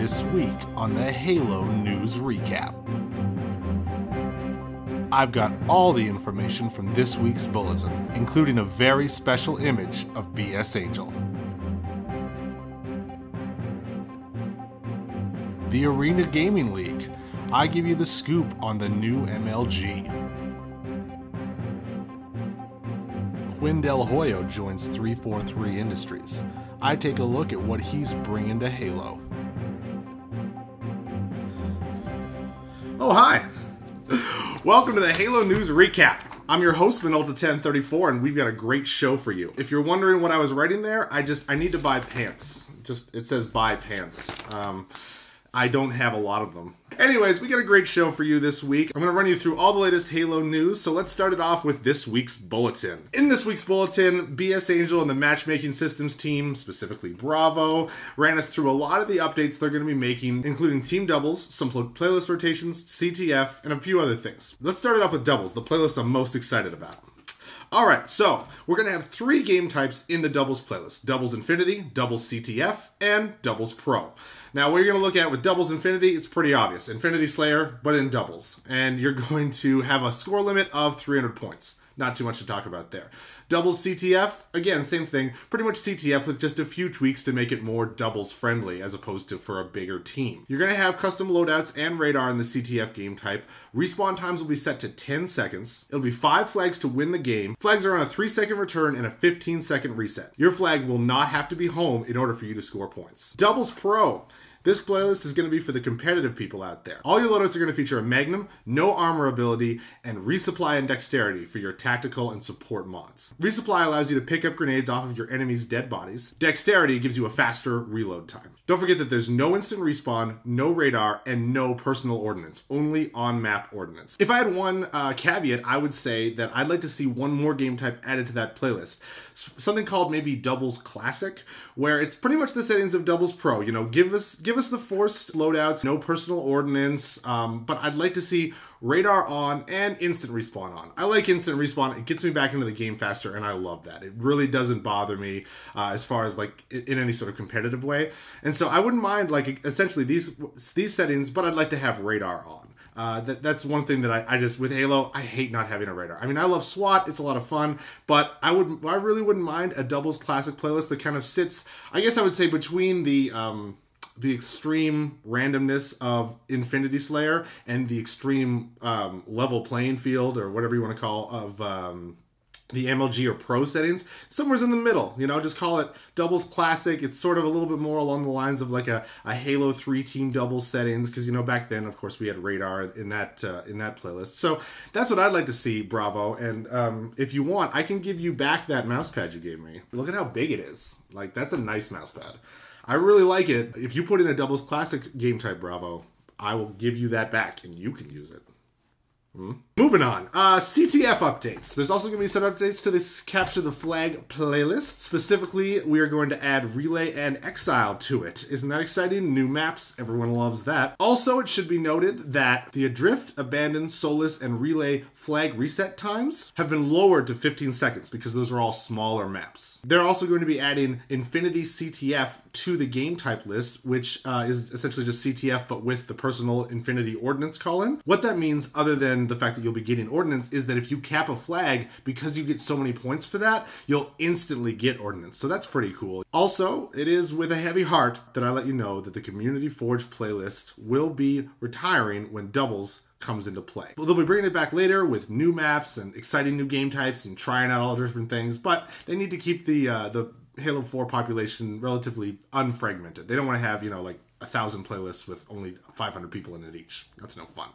This week on the Halo News Recap. I've got all the information from this week's bulletin, including a very special image of BS Angel. The Arena Gaming League. I give you the scoop on the new MLG. Quinn Delhoyo joins 343 Industries. I take a look at what he's bringing to Halo. Oh, hi! Welcome to the Halo News Recap. I'm your host, Minolta1034, and we've got a great show for you. If you're wondering what I was writing there, I need to buy pants. It says buy pants. I don't have a lot of them. Anyways, we got a great show for you this week. I'm going to run you through all the latest Halo news, so let's start it off with this week's bulletin. In this week's bulletin, BS Angel and the matchmaking systems team, specifically Bravo, ran us through a lot of the updates they're going to be making, including team doubles, some playlist rotations, CTF, and a few other things. Let's start it off with doubles, the playlist I'm most excited about. Alright, so we're going to have 3 game types in the doubles playlist. Doubles Infinity, Doubles CTF, and Doubles Pro. Now, what you're going to look at with Doubles Infinity, it's pretty obvious. Infinity Slayer, but in doubles. And you're going to have a score limit of 300 points. Not too much to talk about there. Doubles CTF, again, same thing. Pretty much CTF with just a few tweaks to make it more doubles friendly as opposed to for a bigger team. You're going to have custom loadouts and radar in the CTF game type. Respawn times will be set to 10 seconds. It'll be 5 flags to win the game. Flags are on a 3-second return and a 15-second reset. Your flag will not have to be home in order for you to score points. Doubles Pro. This playlist is going to be for the competitive people out there. All your loadouts are going to feature a Magnum, no armor ability, and resupply and dexterity for your tactical and support mods. Resupply allows you to pick up grenades off of your enemy's dead bodies. Dexterity gives you a faster reload time. Don't forget that there's no instant respawn, no radar, and no personal ordnance, only on-map ordnance. If I had one caveat, I would say that I'd like to see one more game type added to that playlist. Something called maybe Doubles Classic, where it's pretty much the settings of Doubles Pro. You know, give us the forced loadouts, no personal ordnance, but I'd like to see radar on and instant respawn on. I like instant respawn. It gets me back into the game faster, and I love that. It really doesn't bother me as far as like in any sort of competitive way. And so I wouldn't mind like essentially these settings, but I'd like to have radar on. That's one thing that I just, with Halo, I hate not having a radar. I mean, I love SWAT, it's a lot of fun, but I really wouldn't mind a Doubles Classic playlist that kind of sits, I guess I would say, between the extreme randomness of Infinity Slayer and the extreme level playing field, or whatever you want to call, of the MLG or Pro settings. Somewhere's in the middle, you know, just call it Doubles Classic. It's sort of a little bit more along the lines of like a Halo 3 team doubles settings, because, you know, back then, of course, we had radar in that playlist. So that's what I'd like to see, Bravo. And if you want, I can give you back that mouse pad you gave me. Look at how big it is. Like, that's a nice mouse pad. I really like it. If you put in a Doubles Classic game type, Bravo, I will give you that back and you can use it. Moving on. CTF updates. There's also going to be some updates to this Capture the Flag playlist. Specifically, we are going to add Relay and Exile to it. Isn't that exciting? New maps. Everyone loves that. Also, it should be noted that the Adrift, Abandon, Solace, and Relay flag reset times have been lowered to 15 seconds because those are all smaller maps. They're also going to be adding Infinity CTF to the game type list, which is essentially just CTF but with the personal Infinity Ordnance call-in. What that means, other than the fact that you'll be getting Ordnance, is that if you cap a flag, because you get so many points for that, you'll instantly get Ordnance. So that's pretty cool. Also, it is with a heavy heart that I let you know that the Community Forge playlist will be retiring when Doubles comes into play. Well, they'll be bringing it back later with new maps and exciting new game types and trying out all different things, but they need to keep the Halo 4 population relatively unfragmented. They don't want to have, you know, like 1,000 playlists with only 500 people in it each. That's no fun.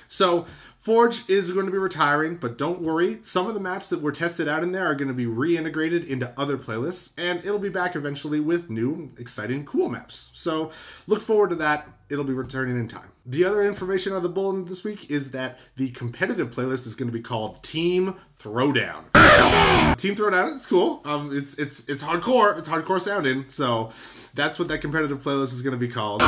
So Forge is going to be retiring, but don't worry. Some of the maps that were tested out in there are going to be reintegrated into other playlists, and it'll be back eventually with new, exciting, cool maps. So look forward to that. It'll be returning in time. The other information on the bulletin this week is that the competitive playlist is going to be called Team Throwdown. Team Throwdown, it's cool. It's hardcore. It's hardcore sounding. So that's what that competitive playlist is going to be called.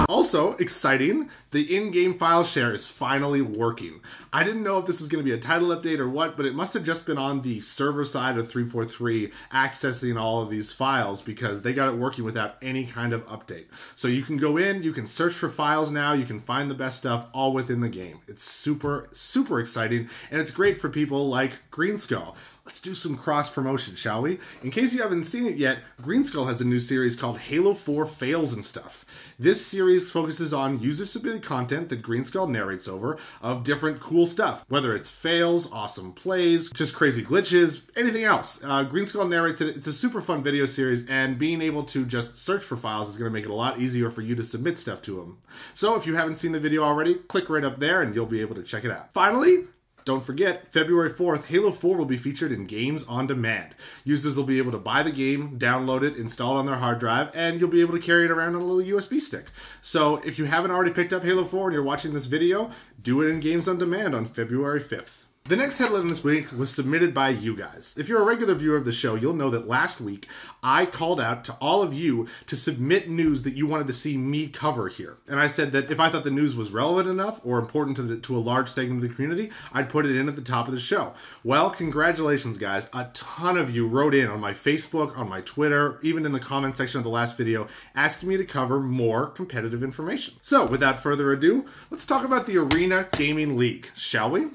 Also, exciting, the in-game file share is finally working. I didn't know if this was going to be a title update or what, but it must have just been on the server side of 343 accessing all of these files because they got it working without any kind of update. So you can go in, you can search for files now, you can find the best stuff all within the game. It's super, super exciting, and it's great for people like Greenskull. Let's do some cross-promotion, shall we? In case you haven't seen it yet, Greenskull has a new series called Halo 4 Fails and Stuff. This series focuses on user-submitted content that Greenskull narrates over of different cool stuff, whether it's fails, awesome plays, just crazy glitches, anything else. Greenskull narrates it. It's a super fun video series, and being able to just search for files is going to make it a lot easier for you to submit stuff to them. So if you haven't seen the video already, click right up there and you'll be able to check it out. Finally, don't forget, February 4th, Halo 4 will be featured in Games on Demand. Users will be able to buy the game, download it, install it on their hard drive, and you'll be able to carry it around on a little USB stick. So if you haven't already picked up Halo 4 and you're watching this video, do it in Games on Demand on February 5th. The next headline this week was submitted by you guys. If you're a regular viewer of the show, you'll know that last week I called out to all of you to submit news that you wanted to see me cover here. And I said that if I thought the news was relevant enough or important to a large segment of the community, I'd put it in at the top of the show. Well, congratulations, guys. A ton of you wrote in on my Facebook, on my Twitter, even in the comment section of the last video, asking me to cover more competitive information. So without further ado, let's talk about the Arena Gaming League, shall we?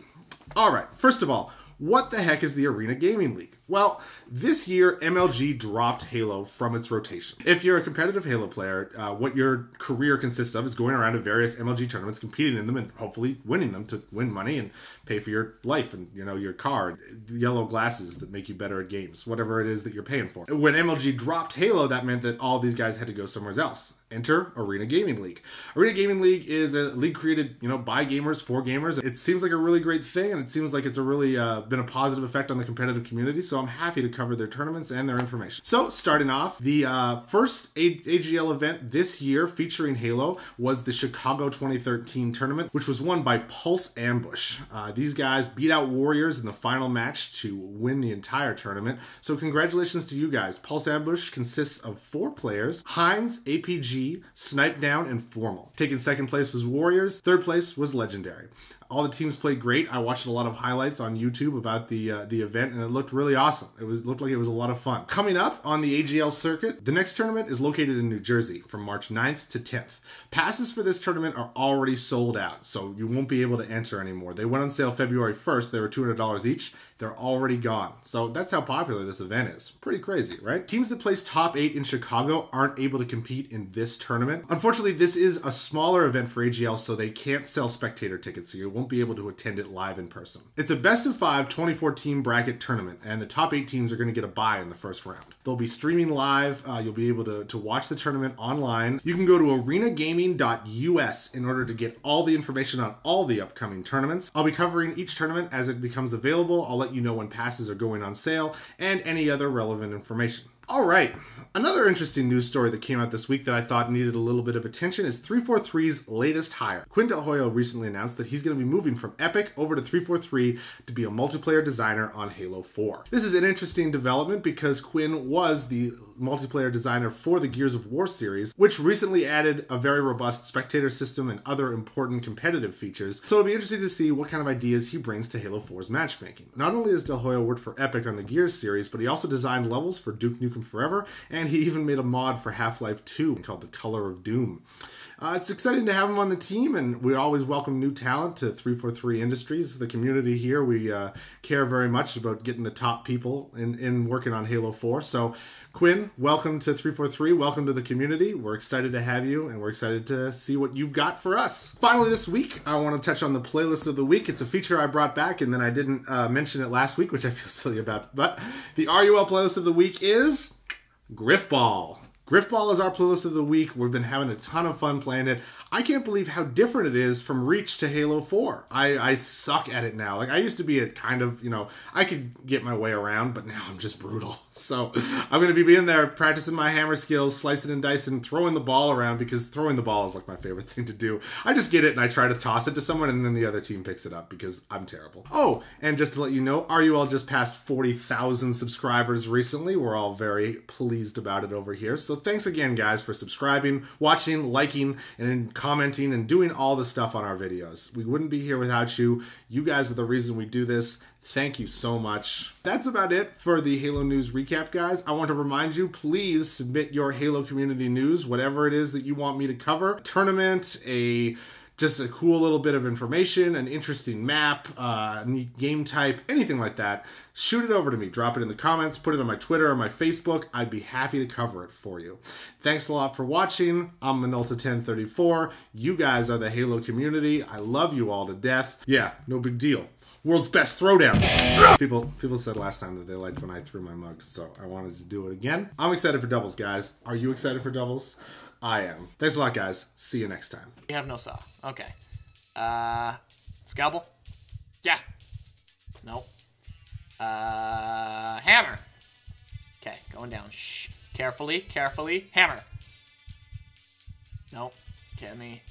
All right, first of all, what the heck is the Arena Gaming League? Well, this year, MLG dropped Halo from its rotation. If you're a competitive Halo player, what your career consists of is going around to various MLG tournaments, competing in them, and hopefully winning them to win money and pay for your life and, you know, your car, yellow glasses that make you better at games, whatever it is that you're paying for. When MLG dropped Halo, that meant that all these guys had to go somewhere else. Enter Arena Gaming League. Arena Gaming League is a league created, you know, by gamers, for gamers. It seems like a really great thing, and it seems like it's a really been a positive effect on the competitive community, so I'm happy to cover their tournaments and their information. So, starting off, the first AGL event this year featuring Halo was the Chicago 2013 tournament, which was won by Pulse Ambush. These guys beat out Warriors in the final match to win the entire tournament, so congratulations to you guys. Pulse Ambush consists of 4 players: Hines, APG, Snipe Down, and Formal. Taking second place was Warriors. Third place was Legendary. All the teams played great. I watched a lot of highlights on YouTube about the event, and it looked really awesome. It looked like it was a lot of fun. Coming up on the AGL circuit, the next tournament is located in New Jersey from March 9th to 10th. Passes for this tournament are already sold out, so you won't be able to enter anymore. They went on sale February 1st. They were $200 each. They're already gone. So that's how popular this event is. Pretty crazy, right? Teams that place top 8 in Chicago aren't able to compete in this tournament. Unfortunately, this is a smaller event for AGL, so they can't sell spectator tickets, so you won't be able to attend it live in person. It's a best of 5 24-team bracket tournament, and the top 8 teams are going to get a bye in the first round. They'll be streaming live. You'll be able to watch the tournament online. You can go to arenagaming.us in order to get all the information on all the upcoming tournaments. I'll be covering each tournament as it becomes available. I'll let you know when passes are going on sale and any other relevant information. All right, another interesting news story that came out this week that I thought needed a little bit of attention is 343's latest hire. Quinn Delhoyo recently announced that he's going to be moving from Epic over to 343 to be a multiplayer designer on Halo 4. This is an interesting development because Quinn was the multiplayer designer for the Gears of War series, which recently added a very robust spectator system and other important competitive features. So it'll be interesting to see what kind of ideas he brings to Halo 4's matchmaking. Not only has Delhoyo worked for Epic on the Gears series, but he also designed levels for Duke Nukem Forever, and he even made a mod for Half-Life 2 called The Color of Doom. It's exciting to have him on the team, and we always welcome new talent to 343 Industries. The community here, we care very much about getting the top people in working on Halo 4. So, Quinn, welcome to 343. Welcome to the community. We're excited to have you, and we're excited to see what you've got for us. Finally, this week, I want to touch on the playlist of the week. It's a feature I brought back, and then I didn't mention it last week, which I feel silly about. But the RUL playlist of the week is Griffball. Griffball is our playlist of the week. We've been having a ton of fun playing it. I can't believe how different it is from Reach to Halo 4. I suck at it now. Like, I used to be a kind of, you know, I could get my way around, but now I'm just brutal. So I'm going to be in there practicing my hammer skills, slicing and dicing, throwing the ball around, because throwing the ball is like my favorite thing to do. I just get it and I try to toss it to someone, and then the other team picks it up because I'm terrible. Oh, and just to let you know, RUL just passed 40,000 subscribers recently. We're all very pleased about it over here. So thanks again, guys, for subscribing, watching, liking, and commenting, and doing all the stuff on our videos. We wouldn't be here without you. You guys are the reason we do this. Thank you so much. That's about it for the Halo News Recap, guys. I want to remind you, please submit your Halo community news, whatever it is that you want me to cover. Tournament, just a cool little bit of information, an interesting map, neat game type, anything like that. Shoot it over to me. Drop it in the comments. Put it on my Twitter or my Facebook. I'd be happy to cover it for you. Thanks a lot for watching. I'm Minolta1034. You guys are the Halo community. I love you all to death. Yeah, no big deal. World's best throwdown. People said last time that they liked when I threw my mug, so I wanted to do it again. I'm excited for doubles, guys. Are you excited for doubles? I am. Thanks a lot, guys. See you next time. You have no saw. Okay. Scalpel? Yeah. Nope. Hammer. Okay, going down. Shh. Carefully, carefully. Hammer. Nope. Okay, let me...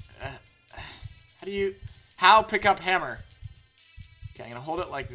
how pick up hammer? Okay, I'm gonna hold it like